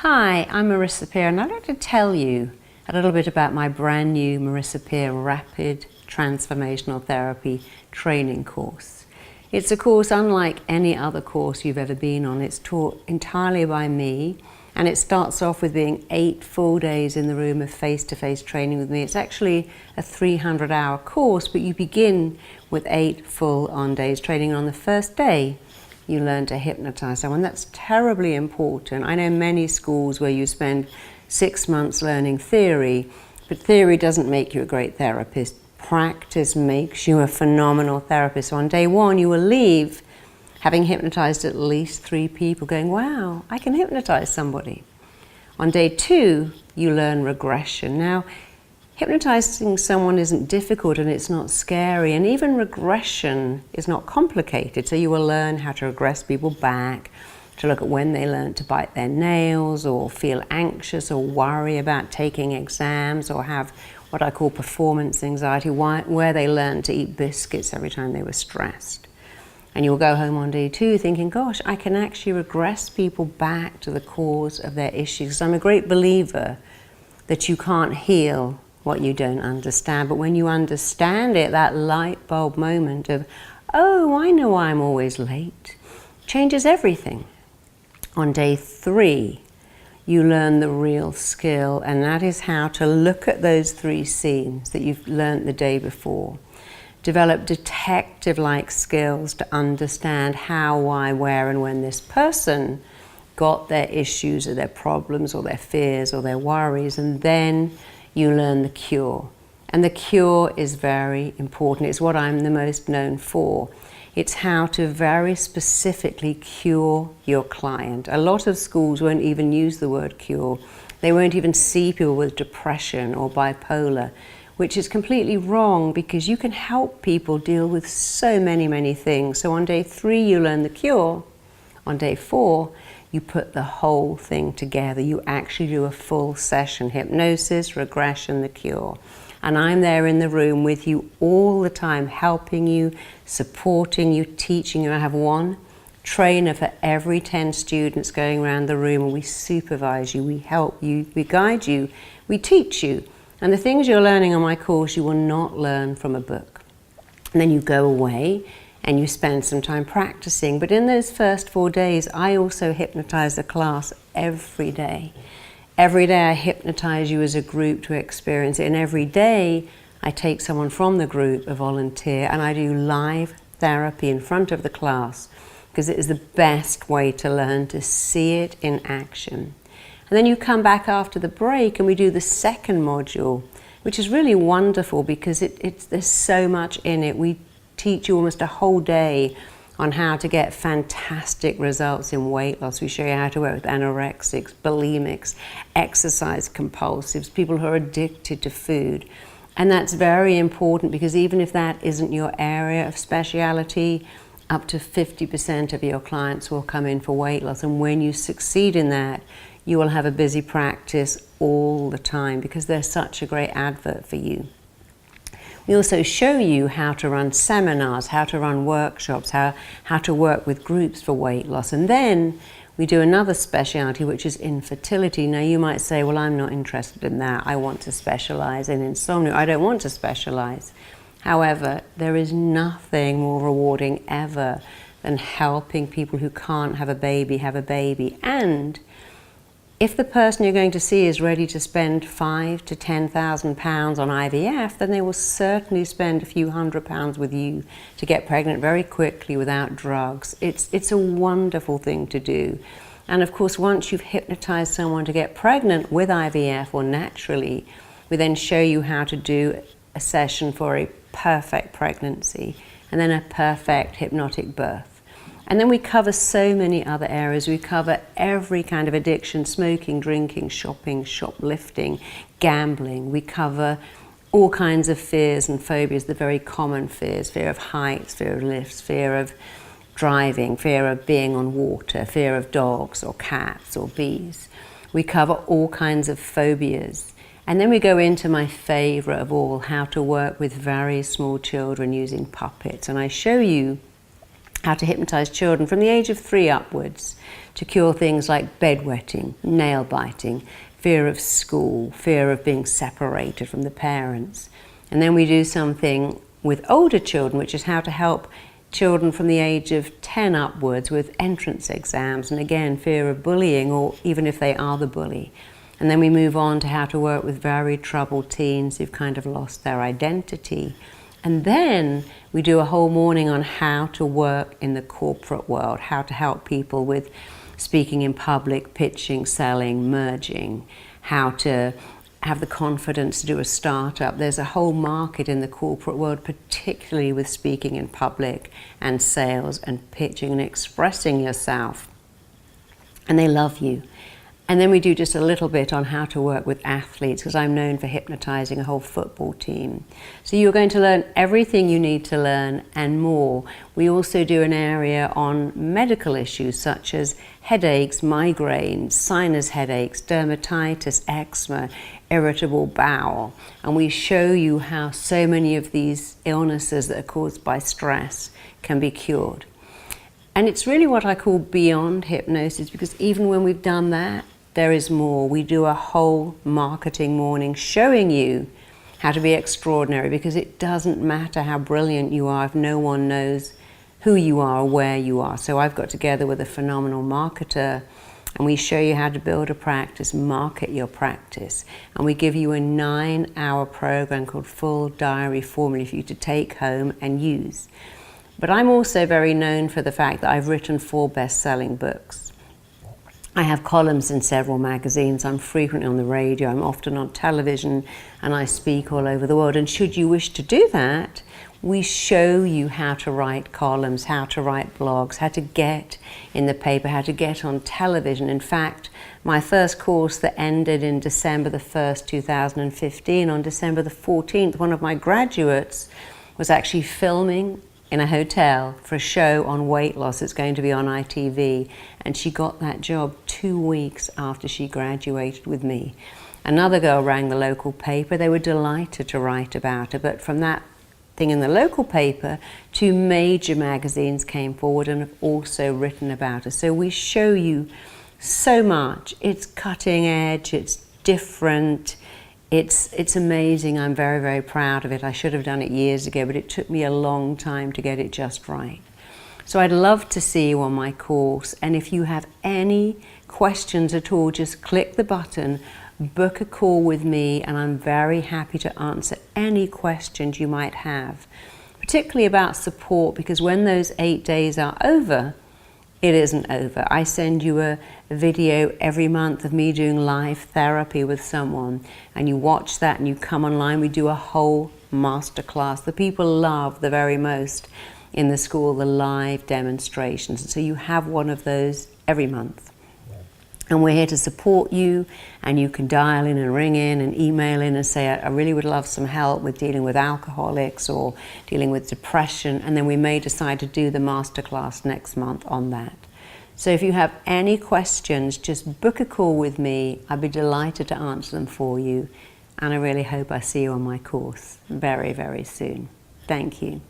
Hi, I'm Marisa Peer, and I'd like to tell you a little bit about my brand new Marisa Peer Rapid Transformational Therapy training course. It's a course unlike any other course you've ever been on. It's taught entirely by me, and it starts off with being 8 full days in the room of face-to-face training with me. It's actually a 300-hour course, but you begin with 8 full-on days training. On the first day, you learn to hypnotize someone. That's terribly important. I know many schools where you spend 6 months learning theory, but theory doesn't make you a great therapist. Practice makes you a phenomenal therapist. So on day 1, you will leave having hypnotized at least 3 people, going, wow, I can hypnotize somebody. On day 2, you learn regression. Now, hypnotizing someone isn't difficult and it's not scary, and even regression is not complicated. So you will learn how to regress people back, to look at when they learned to bite their nails or feel anxious or worry about taking exams or have what I call performance anxiety, where they learned to eat biscuits every time they were stressed. And you'll go home on day 2 thinking, gosh, I can actually regress people back to the cause of their issues. I'm a great believer that you can't heal what you don't understand, but when you understand it, that light bulb moment of, oh, I know why I'm always late, changes everything. On day 3, you learn the real skill, and that is how to look at those 3 scenes that you've learned the day before. Develop detective-like skills to understand how, why, where, and when this person got their issues or their problems or their fears or their worries, and then you learn the cure. And the cure is very important. It's what I'm the most known for. It's how to very specifically cure your client. A lot of schools won't even use the word cure. They won't even see people with depression or bipolar, which is completely wrong, because you can help people deal with so many things. So on day 3, you learn the cure. On day 4, you put the whole thing together. You actually do a full session, hypnosis, regression, the cure. And I'm there in the room with you all the time, helping you, supporting you, teaching you. I have one trainer for every 10 students going around the room, and we supervise you, we help you, we guide you, we teach you. And the things you're learning on my course, you will not learn from a book. And then you go away and you spend some time practicing. But in those first 4 days, I also hypnotize the class every day. Every day I hypnotize you as a group to experience it. And every day I take someone from the group, a volunteer, and I do live therapy in front of the class, because it is the best way to learn to see it in action. And then you come back after the break and we do the second module, which is really wonderful because there's so much in it. We teach you almost a whole day on how to get fantastic results in weight loss. We show you how to work with anorexics, bulimics, exercise compulsives, people who are addicted to food. And that's very important, because even if that isn't your area of speciality, up to 50% of your clients will come in for weight loss. And when you succeed in that, you will have a busy practice all the time, because they're such a great advert for you. We also show you how to run seminars, how to run workshops, how to work with groups for weight loss. And then we do another specialty, which is infertility. Now you might say, well, I'm not interested in that. I want to specialize in insomnia. I don't want to specialize. However, there is nothing more rewarding ever than helping people who can't have a baby have a baby. And if the person you're going to see is ready to spend £5,000 to £10,000 on IVF, then they will certainly spend a few £100s with you to get pregnant very quickly without drugs. It's a wonderful thing to do. And of course, once you've hypnotized someone to get pregnant with IVF or naturally, we then show you how to do a session for a perfect pregnancy and then a perfect hypnotic birth. And then we cover so many other areas. We cover every kind of addiction: smoking, drinking, shopping, shoplifting, gambling. We cover all kinds of fears and phobias, the very common fears: fear of heights, fear of lifts, fear of driving, fear of being on water, fear of dogs or cats or bees. We cover all kinds of phobias. And then we go into my favorite of all, how to work with very small children using puppets. And I show you how to hypnotize children from the age of 3 upwards to cure things like bedwetting, nail biting, fear of school, fear of being separated from the parents. And then we do something with older children, which is how to help children from the age of 10 upwards with entrance exams, and again, fear of bullying, or even if they are the bully. And then we move on to how to work with very troubled teens who've kind of lost their identity. And then we do a whole morning on how to work in the corporate world, how to help people with speaking in public, pitching, selling, merging, how to have the confidence to do a startup. There's a whole market in the corporate world, particularly with speaking in public and sales and pitching and expressing yourself. And they love you. And then we do just a little bit on how to work with athletes, because I'm known for hypnotizing a whole football team. So you're going to learn everything you need to learn and more. We also do an area on medical issues such as headaches, migraines, sinus headaches, dermatitis, eczema, irritable bowel. And we show you how so many of these illnesses that are caused by stress can be cured. And it's really what I call beyond hypnosis, because even when we've done that, there is more. We do a whole marketing morning showing you how to be extraordinary, because it doesn't matter how brilliant you are if no one knows who you are or where you are. So I've got together with a phenomenal marketer, and we show you how to build a practice, market your practice. And we give you a 9-hour program called Full Diary Formula for you to take home and use. But I'm also very known for the fact that I've written 4 best-selling books. I have columns in several magazines, I'm frequently on the radio, I'm often on television, and I speak all over the world. And should you wish to do that, we show you how to write columns, how to write blogs, how to get in the paper, how to get on television. In fact, my first course that ended in December the 1st, 2015, on December the 14th, one of my graduates was actually filming in a hotel for a show on weight loss. It's going to be on ITV, and she got that job 2 weeks after she graduated with me. Another girl rang the local paper. They were delighted to write about her, but from that thing in the local paper, 2 major magazines came forward and have also written about her. So we show you so much. It's cutting edge, it's different, it's amazing. I'm very, very proud of it. I should have done it years ago, but it took me a long time to get it just right. So I'd love to see you on my course, and if you have any questions at all, just click the button, book a call with me, and I'm very happy to answer any questions you might have, particularly about support, because when those 8 days are over, it isn't over. I send you a video every month of me doing live therapy with someone, and you watch that and you come online. We do a whole masterclass. The people love the very most in the school the live demonstrations, and so you have one of those every month. And we're here to support you, and you can dial in and ring in and email in and say, I really would love some help with dealing with alcoholics or dealing with depression, and then we may decide to do the masterclass next month on that. So if you have any questions, just book a call with me. I'd be delighted to answer them for you, and I really hope I see you on my course very, very soon. Thank you.